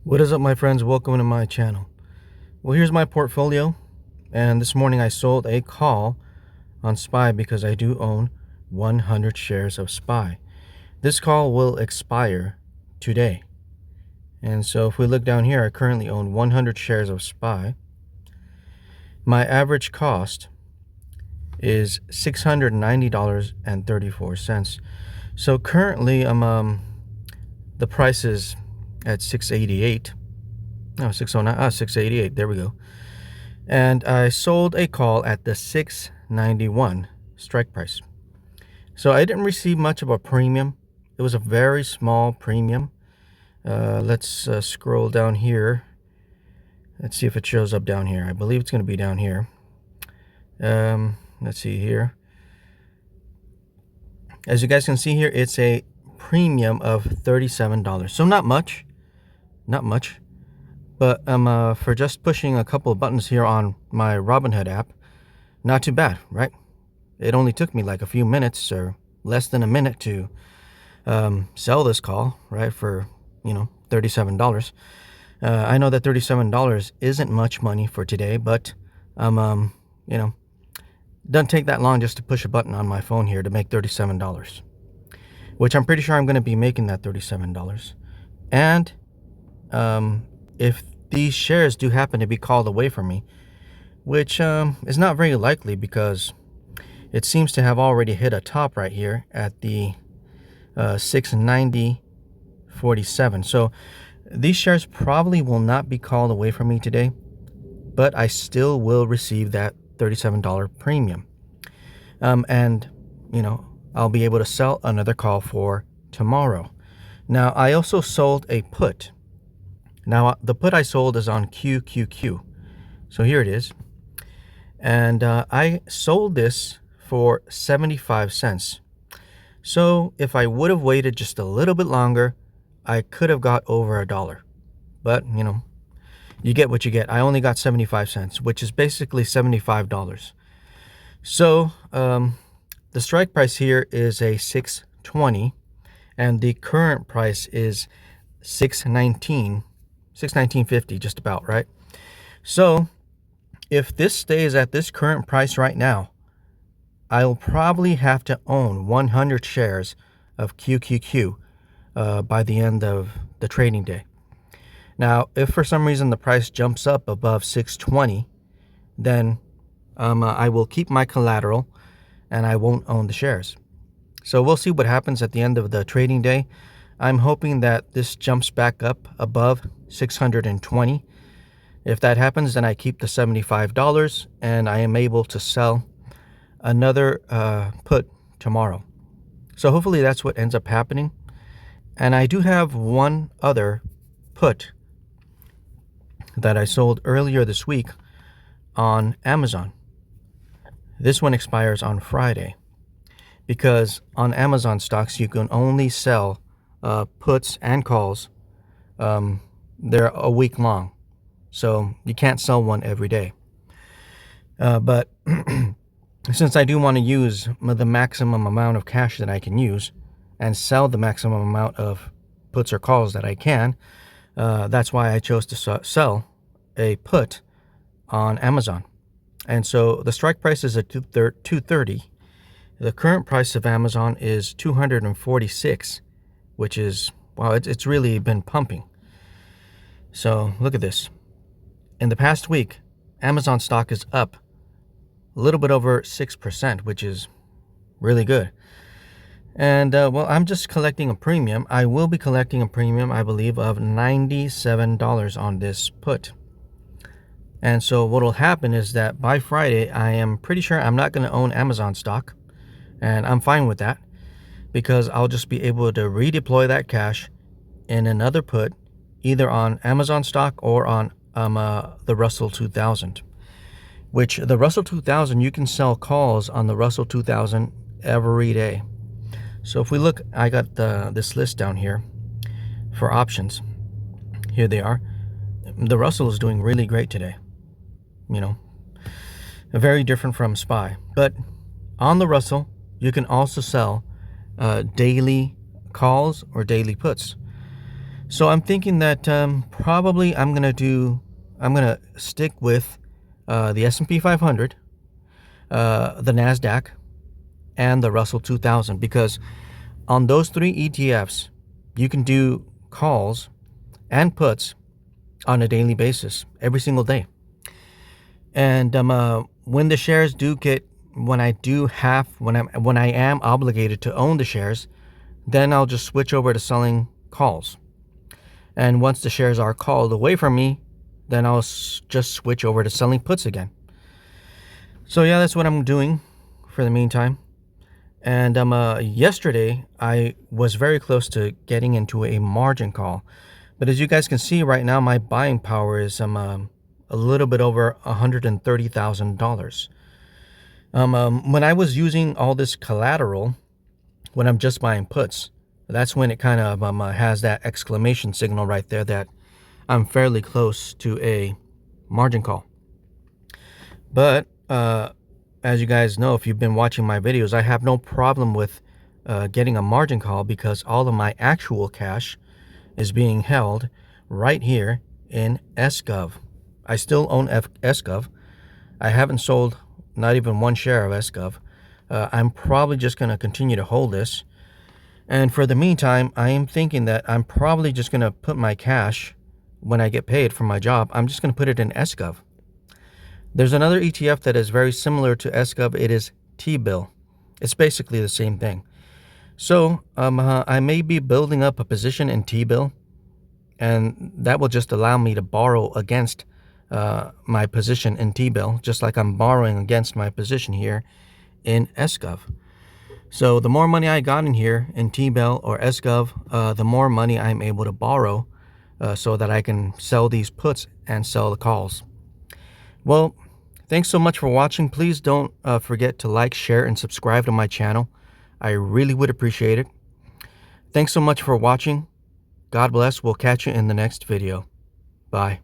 What is up, my friends? Welcome to my channel. Well, here's my portfolio, and this morning I sold a call on SPY because I do own 100 shares of SPY. This call will expire today, and so if we look down here, I currently own 100 shares of SPY. My average cost is $690.34. So currently the price is at 688. No, 609. 688. There we go. And I sold a call at the 691 strike price. So I didn't receive much of a premium. It was a very small premium. Let's scroll down here. Let's see if it shows up down here. I believe it's going to be down here. Let's see here. As you guys can see here, it's a premium of $37. So not much. But for just pushing a couple of buttons here on my Robinhood app, not too bad, right? It only took me like a few minutes or less than a minute to sell this call, right, for, $37. I know that $37 isn't much money for today, but doesn't take that long just to push a button on my phone here to make $37, which I'm pretty sure I'm going to be making that $37. And if these shares do happen to be called away from me, which is not very likely because it seems to have already hit a top right here at the 690.47. So these shares probably will not be called away from me today, but I still will receive that $37 premium. And I'll be able to sell another call for tomorrow. Now, I also sold a put. Now, the put I sold is on QQQ. So here it is. And I sold this for 75 cents. So if I would have waited just a little bit longer, I could have got over $1. But, you get what you get. I only got 75 cents, which is basically $75. So the strike price here is a 620, and the current price is 619.50, just about, right? So if this stays at this current price right now, I'll probably have to own 100 shares of QQQ by the end of the trading day. Now, if for some reason the price jumps up above 620, then I will keep my collateral and I won't own the shares. So we'll see what happens at the end of the trading day. I'm hoping that this jumps back up above 620. If that happens, then I keep the $75 and I am able to sell another put tomorrow. So hopefully that's what ends up happening. And I do have one other put that I sold earlier this week on Amazon. This one expires on Friday because on Amazon stocks you can only sell puts and calls. They're a week long, so you can't sell one every day. But since I do want to use the maximum amount of cash that I can use and sell the maximum amount of puts or calls that I can, that's why I chose to sell a put on Amazon. And so the strike price is at $230. The current price of Amazon is $246, which is, wow, it's really been pumping. So look at this. In the past week, Amazon stock is up a little bit over 6%, which is really good. And well, I'm just collecting a premium. I will be collecting a premium, I believe, of $97 on this put. And so what will happen is that by Friday, I am pretty sure I'm not going to own Amazon stock. And I'm fine with that because I'll just be able to redeploy that cash in another put, either on Amazon stock or on the Russell 2000. Which the Russell 2000, you can sell calls on the Russell 2000 every day. So if we look, I got this list down here for options. Here they are. The Russell is doing really great today. Very different from SPY. But on the Russell, you can also sell daily calls or daily puts. So I'm thinking that probably I'm gonna stick with the S&P 500, the Nasdaq, and the Russell 2000, because on those three ETFs, you can do calls and puts on a daily basis, every single day. And when the shares do get, when I am obligated to own the shares, then I'll just switch over to selling calls. And once the shares are called away from me, then I'll just switch over to selling puts again. So yeah, that's what I'm doing for the meantime. And yesterday, I was very close to getting into a margin call. But as you guys can see right now, my buying power is a little bit over $130,000. When I was using all this collateral, when I'm just buying puts, that's when it kind of has that exclamation signal right there that I'm fairly close to a margin call. But as you guys know, if you've been watching my videos, I have no problem with getting a margin call, because all of my actual cash is being held right here in SGov. I still own SGov. I haven't sold not even one share of SGov. I'm probably just going to continue to hold this. And for the meantime, I am thinking that I'm probably just going to put my cash, when I get paid from my job, I'm just going to put it in SGov. There's another ETF that is very similar to SGov. It is T-bill. It's basically the same thing. So I may be building up a position in T-bill, and that will just allow me to borrow against my position in T-bill, just like I'm borrowing against my position here in SGov. So the more money I got in here in T-bill or SGov, the more money I'm able to borrow so that I can sell these puts and sell the calls. Well, thanks so much for watching. Please don't forget to like, share, and subscribe to my channel. I really would appreciate it. Thanks so much for watching. God bless. We'll catch you in the next video. Bye.